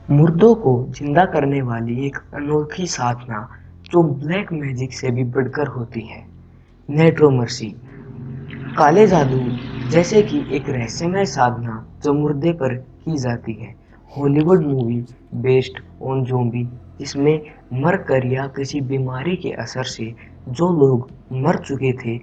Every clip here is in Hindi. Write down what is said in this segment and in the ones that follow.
मुर्दों को जिंदा करने वाली एक अनोखी साधना जो ब्लैक मैजिक से भी बढ़कर होती है। नेट्रोमर्सी काले जादू जैसे कि एक रहस्यमय साधना जो मुर्दे पर की जाती है। Hollywood movie based on zombie जिसमें मर कर या किसी बीमारी के असर से जो लोग मर चुके थे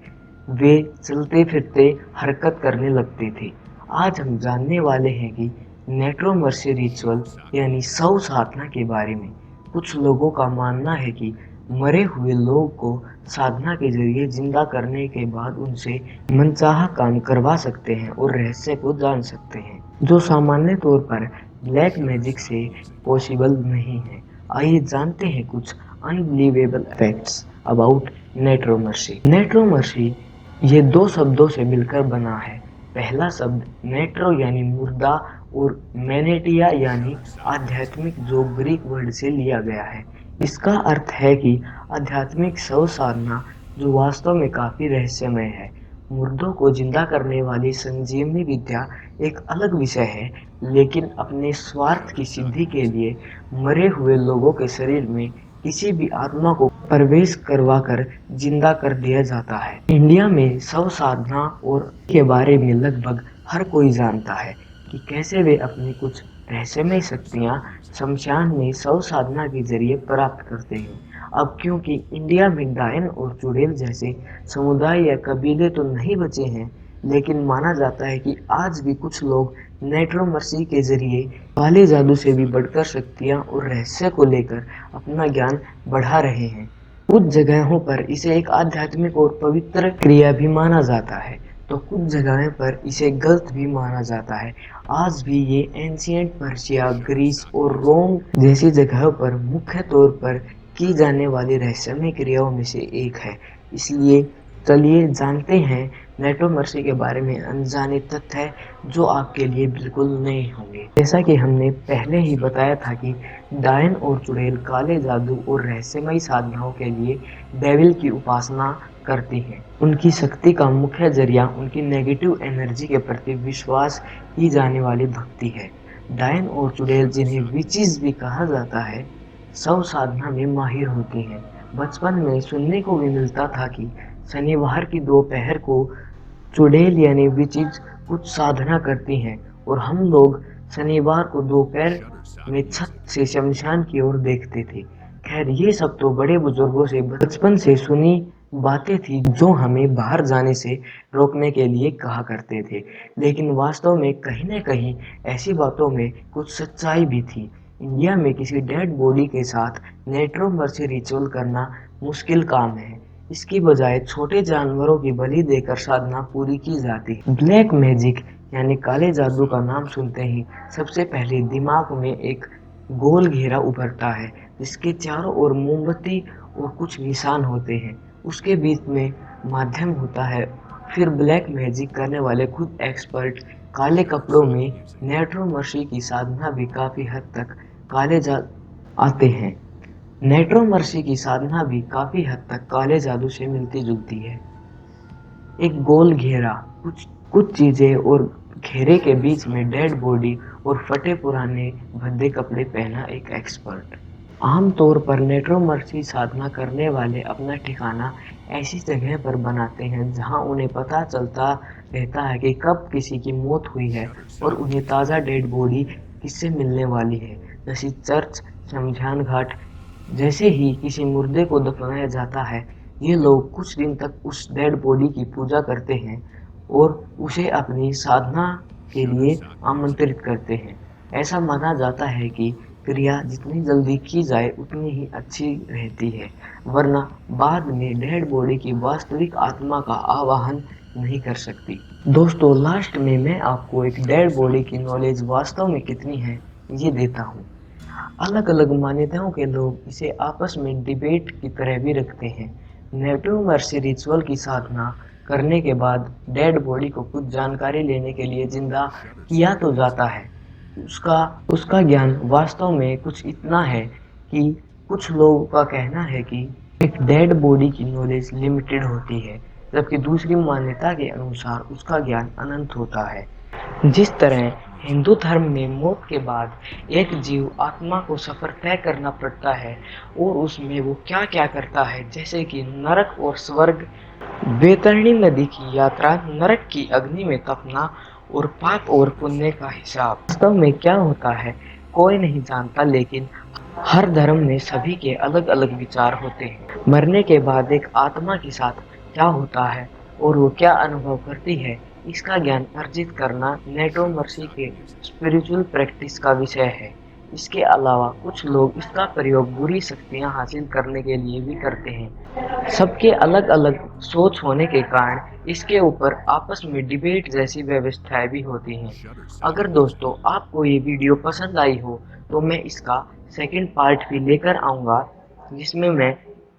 वे चलते फिरते हरकत करने लगते थे। आज हम जानने वाले हैं कि नेक्रोमर्सी रिचुअल यानी शव साधना के बारे में। कुछ लोगों का मानना है कि मरे हुए लोग को साधना के जरिए जिंदा करने के बाद उनसे मनचाहा काम करवा सकते हैं और रहस्य को जान सकते हैं, जो सामान्य तौर पर ब्लैक मैजिक से पॉसिबल नहीं है। आइए जानते हैं कुछ अनबिलीवेबल फैक्ट्स अबाउट नेट्रोमर्सी। नेट्रोमर्सी ये दो शब्दों से मिलकर बना है। पहला शब्द नेट्रो यानी मुर्दा और मैनेटिया यानी आध्यात्मिक, जो ग्रीक वर्ड से लिया गया है। इसका अर्थ है कि आध्यात्मिक शव साधना, जो वास्तव में काफी रहस्यमय है। मुर्दों को जिंदा करने वाली संजीवनी विद्या एक अलग विषय है, लेकिन अपने स्वार्थ की सिद्धि के लिए मरे हुए लोगों के शरीर में किसी भी आत्मा को प्रवेश करवाकर जिंदा कर दिया जाता है। इंडिया में शव साधना और के बारे में लगभग हर कोई जानता है कि कैसे वे अपनी कुछ रहस्यमय शक्तियां शमशान में शव साधना के जरिए प्राप्त करते हैं। अब क्योंकि इंडिया में डायन और चुड़ैल जैसे समुदाय या कबीले तो नहीं बचे हैं, लेकिन माना जाता है कि आज भी कुछ लोग नेट्रोमर्सी के जरिए काले जादू से भी बढ़कर शक्तियां और रहस्य को लेकर अपना ज्ञान बढ़ा रहे हैं। कुछ जगहों पर इसे एक आध्यात्मिक और पवित्र क्रिया भी माना जाता है, तो कुछ जगहों पर इसे गलत भी माना जाता है। आज भी ये एंशियंट पर्शिया, ग्रीस और रोम जैसी जगहों पर मुख्य तौर पर की जाने वाली रहस्यमय क्रियाओं में से एक है। इसलिए चलिए जानते हैं नेटोमर्सी के बारे में अनजाने तथ्य जो आपके लिए बिल्कुल नए होंगे। जैसा कि हमने पहले ही बताया था कि डायन और चुड़ैल काले जादू और रहस्यमय साधनाओं के लिए डेविल की उपासना करती हैं। उनकी शक्ति का मुख्य जरिया उनकी नेगेटिव एनर्जी के प्रति विश्वास की जाने वाली भक्ति है। डायन और चुड़ैल, जिन्हें विचिज भी कहा जाता है, शव साधना में माहिर होती हैं। बचपन में सुनने को भी मिलता था कि शनिवार की दोपहर को चुड़ैल यानी विचिज कुछ साधना करती हैं और हम लोग शनिवार को दोपहर में छत से शमशान की ओर देखते थे। खैर, ये सब तो बड़े बुजुर्गों से बचपन से सुनी बातें थी जो हमें बाहर जाने से रोकने के लिए कहा करते थे, लेकिन वास्तव में कहीं न कहीं ऐसी बातों में कुछ सच्चाई भी थी। इंडिया में किसी डेड बॉडी के साथ नेट्रोमर्सी रिचुअल करना मुश्किल काम है। इसकी बजाय छोटे जानवरों की बलि देकर साधना पूरी की जाती है। ब्लैक मैजिक यानी काले जादू का नाम सुनते ही सबसे पहले दिमाग में एक गोल घेरा उभरता है, जिसके चारों ओर मोमबत्ती और कुछ निशान होते हैं। उसके बीच में माध्यम होता है। फिर ब्लैक मैजिक करने वाले खुद एक्सपर्ट काले कपड़ों में नेट्रोमर्सी की साधना भी काफी हद तक काले जा आते हैं। नेट्रोमर्सी की साधना भी काफी हद तक काले जादू से मिलती जुलती है। एक गोल घेरा, कुछ कुछ चीजें और घेरे के बीच में डेड बॉडी और फटे पुराने भद्दे कपड़े पहना एक एक्सपर्ट। आमतौर पर नेट्रोमर्सी साधना करने वाले अपना ठिकाना ऐसी जगह पर बनाते हैं जहां उन्हें पता चलता रहता है कि कब किसी की मौत हुई है और उन्हें ताज़ा डेड बॉडी किससे मिलने वाली है, जैसे चर्च, शमशान घाट। जैसे ही किसी मुर्दे को दफनाया जाता है, ये लोग कुछ दिन तक उस डेड बॉडी की पूजा करते हैं और उसे अपनी साधना के लिए आमंत्रित करते हैं। ऐसा माना जाता है कि क्रिया जितनी जल्दी की जाए उतनी ही अच्छी रहती है, वरना बाद में डेड बॉडी की वास्तविक आत्मा का आवाहन नहीं कर सकती। दोस्तों, लास्ट में मैं आपको एक डेड बॉडी की नॉलेज वास्तव में कितनी है ये देता हूँ। अलग अलग मान्यताओं के लोग इसे आपस में डिबेट की तरह भी रखते हैं। नेक्रोमर्सी रिचुअल की साधना करने के बाद डेड बॉडी को कुछ जानकारी लेने के लिए जिंदा किया तो जाता है। उसका उसका ज्ञान वास्तव में कुछ इतना है कि कुछ लोगों का कहना है कि एक डेड बॉडी की नॉलेज लिमिटेड होती है, जबकि दूसरी मान्यता के अनुसार उसका ज्ञान अनंत होता है। जिस तरह हिंदू धर्म में मौत के बाद एक जीव आत्मा को सफर तय करना पड़ता है और उसमें वो क्या क्या करता है, जैसे कि नरक और स्वर्ग, बैतरणी नदी की यात्रा, नरक की अग्नि में तपना और पाप और पुण्य का हिसाब। वास्तव में क्या होता है कोई नहीं जानता, लेकिन हर धर्म में सभी के अलग अलग विचार होते हैं। मरने के बाद एक आत्मा के साथ क्या होता है और वो क्या अनुभव करती है, इसका ज्ञान अर्जित करना नेटोमर्सी के स्पिरिचुअल प्रैक्टिस का विषय है। इसके अलावा कुछ लोग इसका प्रयोग बुरी शक्तियां हासिल करने के लिए भी करते हैं। सबके अलग अलग सोच होने के कारण इसके ऊपर आपस में डिबेट जैसी व्यवस्थाएं भी होती हैं। अगर दोस्तों आपको ये वीडियो पसंद आई हो तो मैं इसका सेकंड पार्ट भी लेकर आऊँगा, जिसमें मैं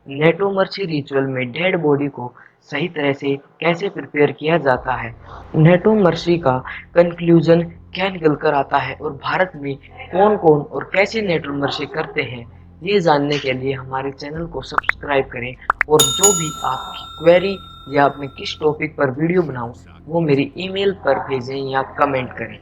नेटोमर्सी रिचुअल में डेड बॉडी को सही तरह से कैसे प्रिपेयर किया जाता है, नेटोमर्सी का कंक्लूजन क्या निकल कर आता है और भारत में कौन कौन और कैसे नेटोमर्सी करते हैं, ये जानने के लिए हमारे चैनल को सब्सक्राइब करें। और जो भी आपकी क्वेरी या मैं किस टॉपिक पर वीडियो बनाऊं वो मेरी ईमेल पर भेजें या कमेंट करें।